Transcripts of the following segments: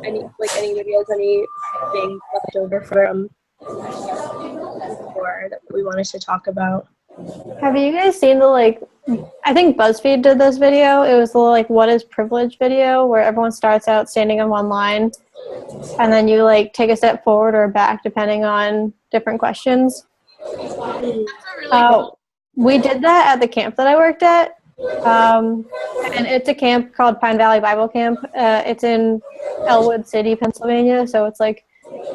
any videos, anything left over from before that we wanted to talk about? Have you guys seen I think BuzzFeed did this video. It was the what is privilege video where everyone starts out standing in one line and then you take a step forward or back depending on different questions. We did that at the camp that I worked at. And it's a camp called Pine Valley Bible Camp. It's in Elwood City, Pennsylvania, so it's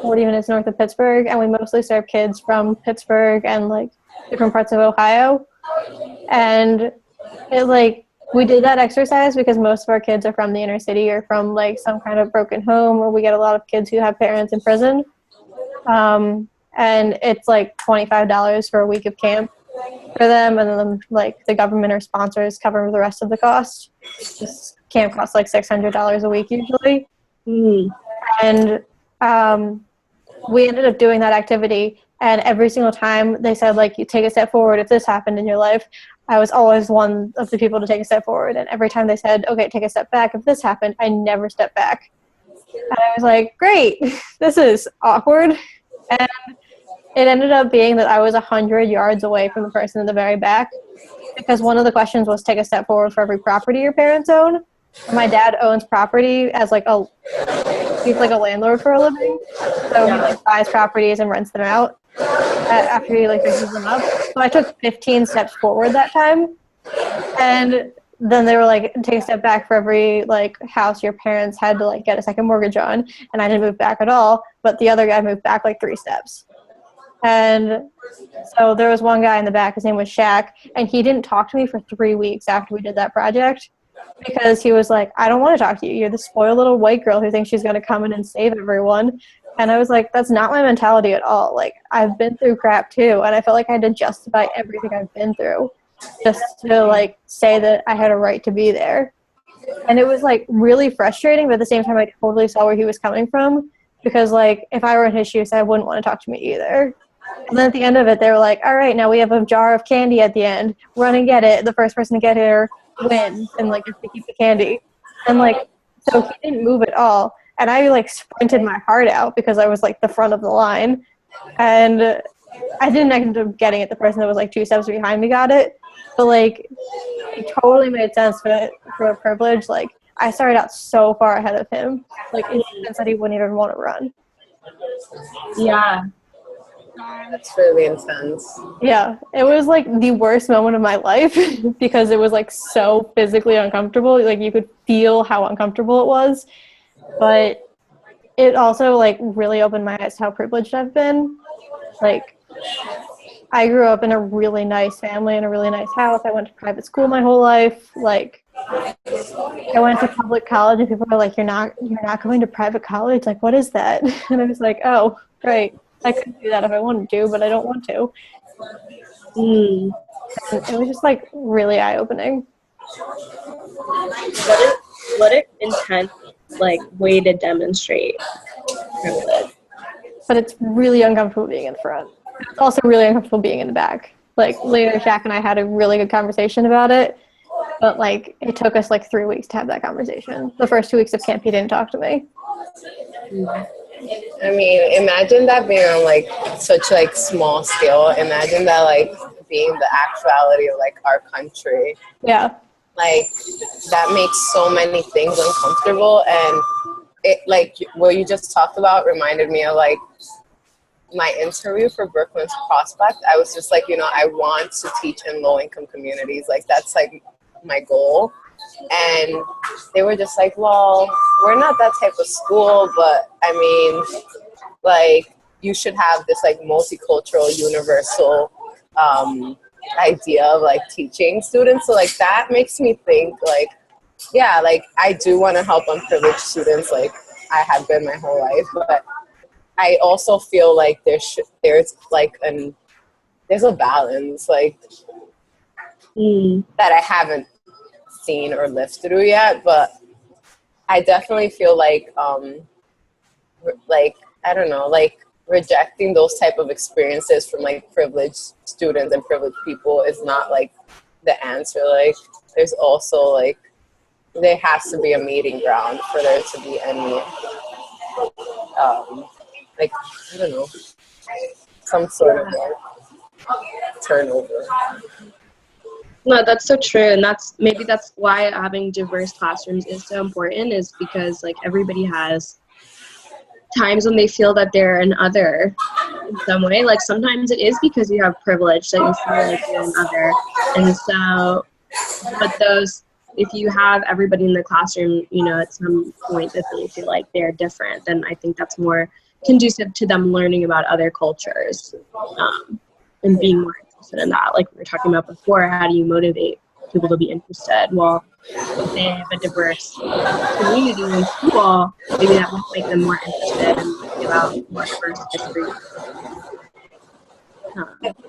40 minutes north of Pittsburgh, and we mostly serve kids from Pittsburgh and different parts of Ohio. And we did that exercise because most of our kids are from the inner city or from some kind of broken home, or we get a lot of kids who have parents in prison. And it's $25 for a week of camp for them, and then the government or sponsors cover the rest of the cost. This camp costs $600 a week usually. And we ended up doing that activity, and every single time they said you take a step forward if this happened in your life, I was always one of the people to take a step forward. And every time they said, okay, take a step back if this happened, I never stepped back. And I was great, this is awkward. And it ended up being that I was 100 yards away from the person in the very back, because one of the questions was take a step forward for every property your parents own. And my dad owns property as he's a landlord for a living. So he buys properties and rents them out after he fixes them up. So I took 15 steps forward that time. And then they were take a step back for every house your parents had to get a second mortgage on. And I didn't move back at all, but the other guy moved back 3 steps. And so there was one guy in the back, his name was Shaq, and he didn't talk to me for 3 weeks after we did that project, because he was I don't want to talk to you. You're the spoiled little white girl who thinks she's going to come in and save everyone. And I was that's not my mentality at all. I've been through crap too, and I felt I had to justify everything I've been through just to say that I had a right to be there. And it was really frustrating, but at the same time I totally saw where he was coming from, because if I were in his shoes, I wouldn't want to talk to me either. And then at the end of it, they were all right, now we have a jar of candy at the end. Run and get it. The first person to get here wins, and gets to keep the candy. And so he didn't move at all. And I sprinted my heart out because I was the front of the line. And I didn't end up getting it. The person that was 2 steps behind me got it. But it totally made sense for a privilege. I started out so far ahead of him. In the sense that he wouldn't even want to run. Yeah. That's really intense. Yeah, it was the worst moment of my life because it was so physically uncomfortable. You could feel how uncomfortable it was, but it also really opened my eyes to how privileged I've been. I grew up in a really nice family in a really nice house. I went to private school my whole life. I went to public college, and people were you're not going to private college? What is that? And I was oh, right. I could do that if I wanted to, but I don't want to. And it was just really eye-opening. What an intense way to demonstrate privilege. But it's really uncomfortable being in front. It's also really uncomfortable being in the back. Later, Shaq and I had a really good conversation about it, but it took us 3 weeks to have that conversation. The first 2 weeks of camp, he didn't talk to me. I mean, imagine that being on such small scale. Imagine that being the actuality of our country. Yeah. That makes so many things uncomfortable, and it what you just talked about reminded me of my interview for Brooklyn's Prospect. I was just I want to teach in low-income communities. That's my goal. And they were just well, we're not that type of school, but I mean, you should have this multicultural, universal idea of teaching students. So that makes me think yeah, I do want to help unprivileged students. I have been my whole life, but I also feel there's a balance that I haven't seen or lived through yet, but I definitely feel I don't know, rejecting those type of experiences from privileged students and privileged people is not the answer. There's also there has to be a meeting ground for there to be any like, I don't know, some sort of turnover. No, that's so true, and that's why having diverse classrooms is so important, is because like everybody has times when they feel that they're an other in some way. Like sometimes it is because you have privilege that you feel like you're an other, and so but if you have everybody in the classroom, at some point that they feel like they're different, then I think that's more conducive to them learning about other cultures, and being more interested in that. Like we were talking about before, how do you motivate people to be interested? Well, if they have a diverse community in school, maybe that will make them more interested in learning about more diverse history.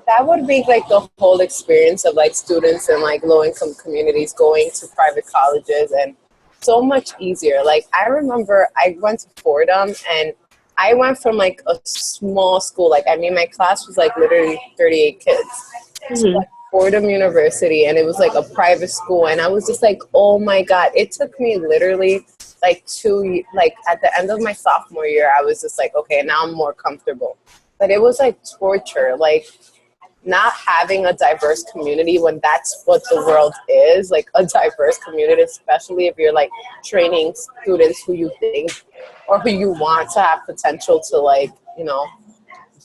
That would make like the whole experience of like students in like low income communities going to private colleges and so much easier. Like I remember I went to Fordham, and I went from like a small school, like I mean my class was like literally 38 kids, to like Fordham University, and it was like a private school, and I was just like, oh my God, it took me literally like at the end of my sophomore year, I was just like, okay, now I'm more comfortable. But it was like torture, like not having a diverse community when that's what the world is, like a diverse community, especially if you're like training students who you think or who you want to have potential to like,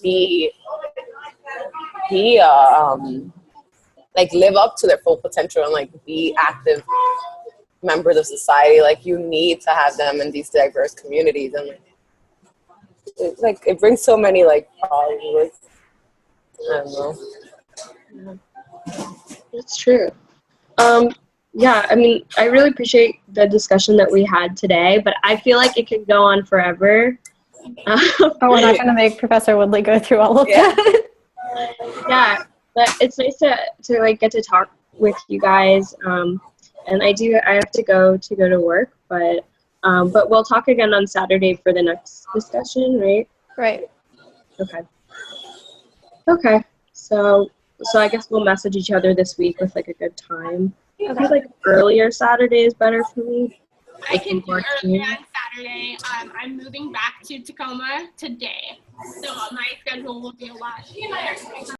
be like live up to their full potential and like be active members of society. Like you need to have them in these diverse communities, and it brings so many like problems with, I don't know. That's true. Yeah, I mean, I really appreciate the discussion that we had today, but I feel like it could go on forever. But we're not going to make Professor Woodley go through all of that. Yeah, but it's nice to like get to talk with you guys. And I have to go to work, but we'll talk again on Saturday for the next discussion, right? Right. Okay. So I guess we'll message each other this week with like a good time. I feel like earlier Saturday is better for me. I can do earlier on Saturday. I'm moving back to Tacoma today, so my schedule will be a lot better.